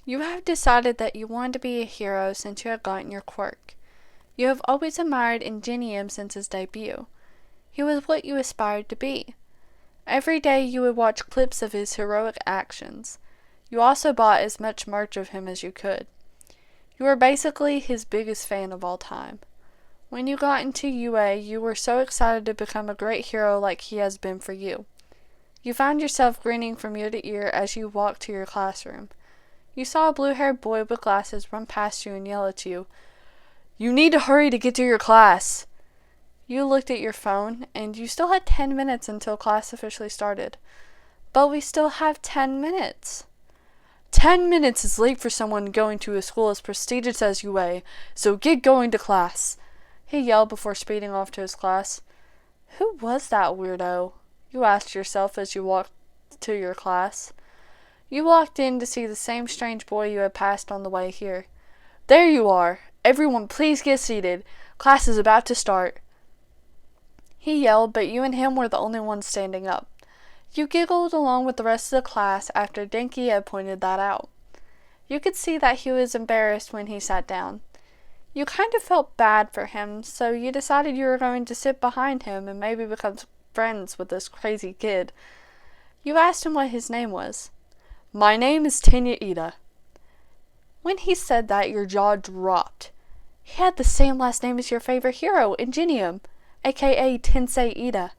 You have decided that you want to be a hero since you have gotten your quirk. You have always admired Ingenium since his debut. He was what you aspired to be. Every day you would watch clips of his heroic actions. You also bought as much merch of him as you could. You were basically his biggest fan of all time. When you got into UA, you were so excited to become a great hero like he has been for you. You found yourself grinning from ear to ear as you walked to your classroom. You saw a blue-haired boy with glasses run past you and yell at you, "You need to hurry to get to your class!" You looked at your phone, and you still had 10 minutes until class officially started. But we still have 10 minutes. 10 minutes is late for someone going to a school as prestigious as UA, so get going to class, he yelled before speeding off to his class. Who was that weirdo? You asked yourself as you walked to your class. You walked in to see the same strange boy you had passed on the way here. There you are! Everyone please get seated. Class is about to start. He yelled, but you and him were the only ones standing up. You giggled along with the rest of the class after Dinky had pointed that out. You could see that he was embarrassed when he sat down. You kind of felt bad for him, so you decided you were going to sit behind him and maybe become friends with this crazy kid. You asked him what his name was. My name is Tenya Iida. When he said that, your jaw dropped. He had the same last name as your favorite hero, Ingenium, aka Tensei Iida.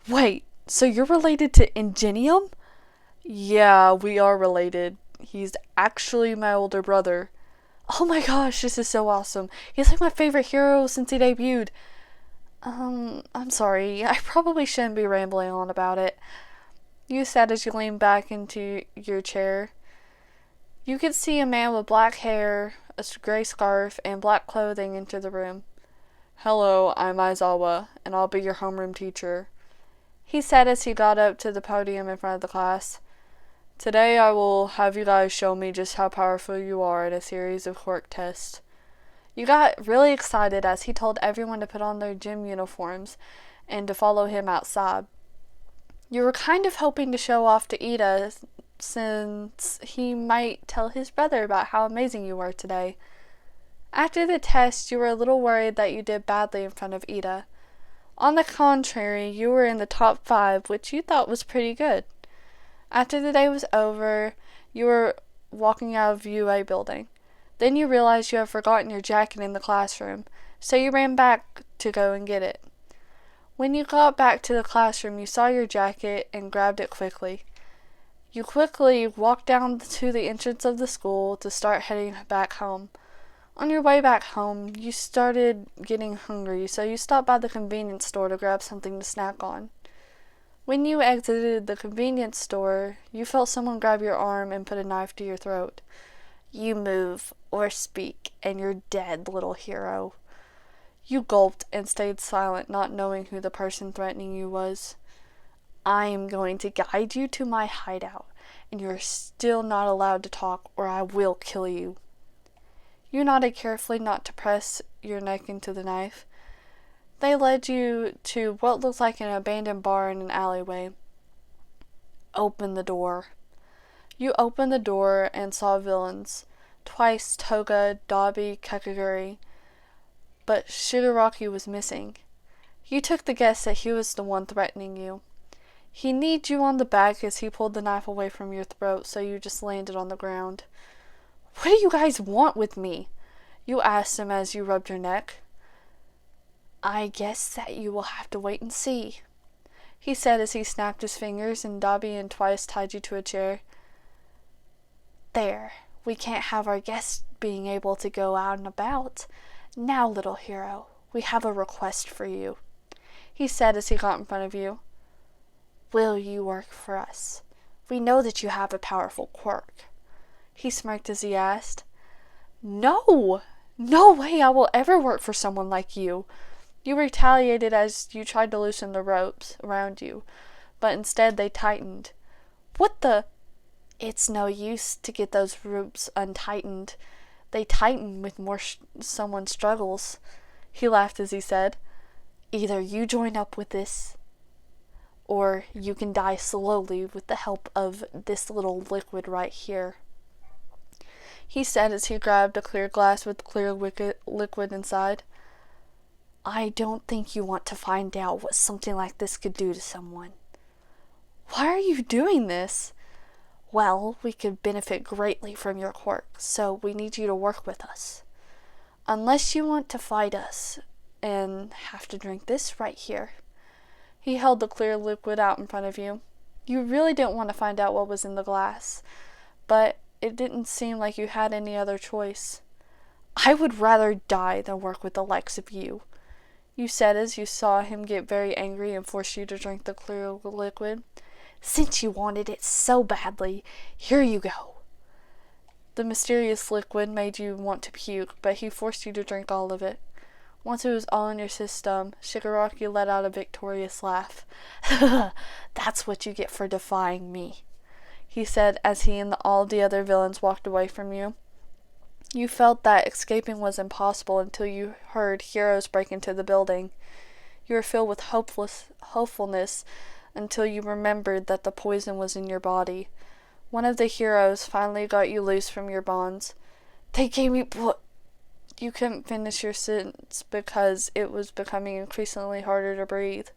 Wait, so you're related to Ingenium? Yeah, we are related. He's actually my older brother. Oh my gosh, this is so awesome. He's like my favorite hero since he debuted. I'm sorry. I probably shouldn't be rambling on about it. You said as you leaned back into your chair. You could see a man with black hair, a gray scarf, and black clothing enter the room. Hello, I'm Aizawa, and I'll be your homeroom teacher, he said as he got up to the podium in front of the class. Today I will have you guys show me just how powerful you are in a series of quirk tests. You got really excited as he told everyone to put on their gym uniforms and to follow him outside. You were kind of hoping to show off to Iida since he might tell his brother about how amazing you were today. After the test, you were a little worried that you did badly in front of Iida. On the contrary, you were in the top 5, which you thought was pretty good. After the day was over, you were walking out of UA building. Then you realized you had forgotten your jacket in the classroom, so you ran back to go and get it. When you got back to the classroom, you saw your jacket and grabbed it quickly. You quickly walked down to the entrance of the school to start heading back home. On your way back home, you started getting hungry, so you stopped by the convenience store to grab something to snack on. When you exited the convenience store, you felt someone grab your arm and put a knife to your throat. You move or speak, and you're dead, little hero. You gulped and stayed silent, not knowing who the person threatening you was. I am going to guide you to my hideout, and you're still not allowed to talk, or I will kill you. You nodded carefully not to press your neck into the knife. They led you to what looked like an abandoned bar in an alleyway. Open the door. You opened the door and saw villains. Twice Toga, Dobby, Kakaguri. But Shigaraki was missing. You took the guess that he was the one threatening you. He kneed you on the back as he pulled the knife away from your throat, so you just landed on the ground. What do you guys want with me? You asked him as you rubbed your neck. I guess that you will have to wait and see, he said as he snapped his fingers and Dobby and Twice tied you to a chair. There, we can't have our guests being able to go out and about. Now, little hero, we have a request for you, he said as he got in front of you. Will you work for us? We know that you have a powerful quirk. He smirked as he asked. No! No way I will ever work for someone like you. You retaliated as you tried to loosen the ropes around you, but instead they tightened. What the? It's no use to get those ropes untightened. They tighten with more someone struggles. He laughed as he said, Either you join up with this, or you can die slowly with the help of this little liquid right here. he said as he grabbed a clear glass with clear liquid inside. I don't think you want to find out what something like this could do to someone. Why are you doing this? Well, we could benefit greatly from your quirk, so we need you to work with us. Unless you want to fight us and have to drink this right here. He held the clear liquid out in front of you. You really didn't want to find out what was in the glass, but it didn't seem like you had any other choice. I would rather die than work with the likes of you, you said as you saw him get very angry and force you to drink the clear liquid. Since you wanted it so badly, here you go. The mysterious liquid made you want to puke, but he forced you to drink all of it. Once it was all in your system, Shigaraki let out a victorious laugh. That's what you get for defying me, he said as he and all the other villains walked away from you. You felt that escaping was impossible until you heard heroes break into the building. You were filled with hopefulness until you remembered that the poison was in your body. One of the heroes finally got you loose from your bonds. They gave me You couldn't finish your sentence because it was becoming increasingly harder to breathe.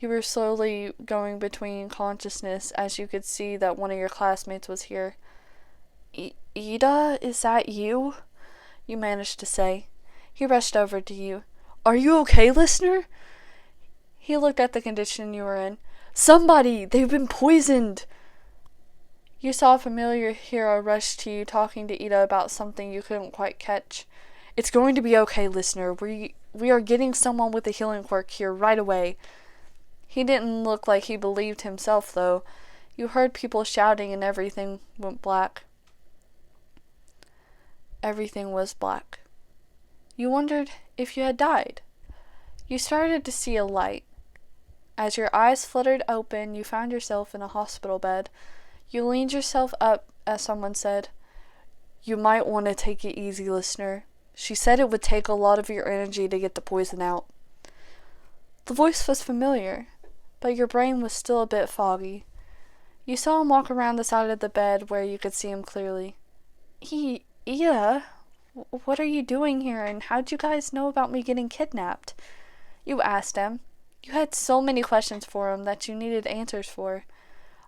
You were slowly going between consciousness as you could see that one of your classmates was here. Iida, is that you? You managed to say. He rushed over to you. Are you okay, listener? He looked at the condition you were in. Somebody! They've been poisoned! You saw a familiar hero rush to you talking to Iida about something you couldn't quite catch. It's going to be okay, listener. We are getting someone with a healing quirk here right away. He didn't look like he believed himself, though. You heard people shouting and everything went black. Everything was black. You wondered if you had died. You started to see a light. As your eyes fluttered open, you found yourself in a hospital bed. You leaned yourself up as someone said, You might want to take it easy, listener. She said it would take a lot of your energy to get the poison out. The voice was familiar, but your brain was still a bit foggy. You saw him walk around the side of the bed where you could see him clearly. Iida, what are you doing here, and how'd you guys know about me getting kidnapped? You asked him. You had so many questions for him that you needed answers for.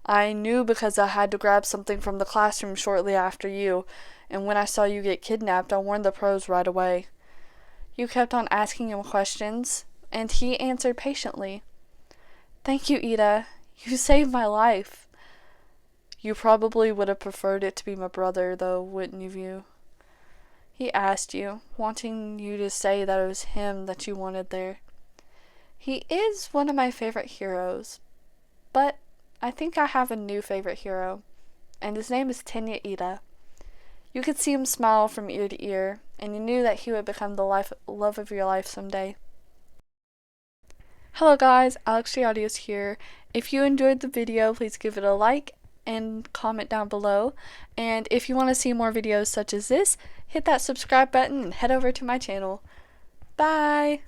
I knew because I had to grab something from the classroom shortly after you, and when I saw you get kidnapped, I warned the pros right away. You kept on asking him questions, and he answered patiently. Thank you, Iida. You saved my life. You probably would have preferred it to be my brother, though, wouldn't you? He asked you, wanting you to say that it was him that you wanted there. He is one of my favorite heroes, but I think I have a new favorite hero, and his name is Tenya Iida. You could see him smile from ear to ear, and you knew that he would become the love of your life someday. Hello guys, Alex Giadio's here. If you enjoyed the video, please give it a like and comment down below. And if you want to see more videos such as this, hit that subscribe button and head over to my channel. Bye!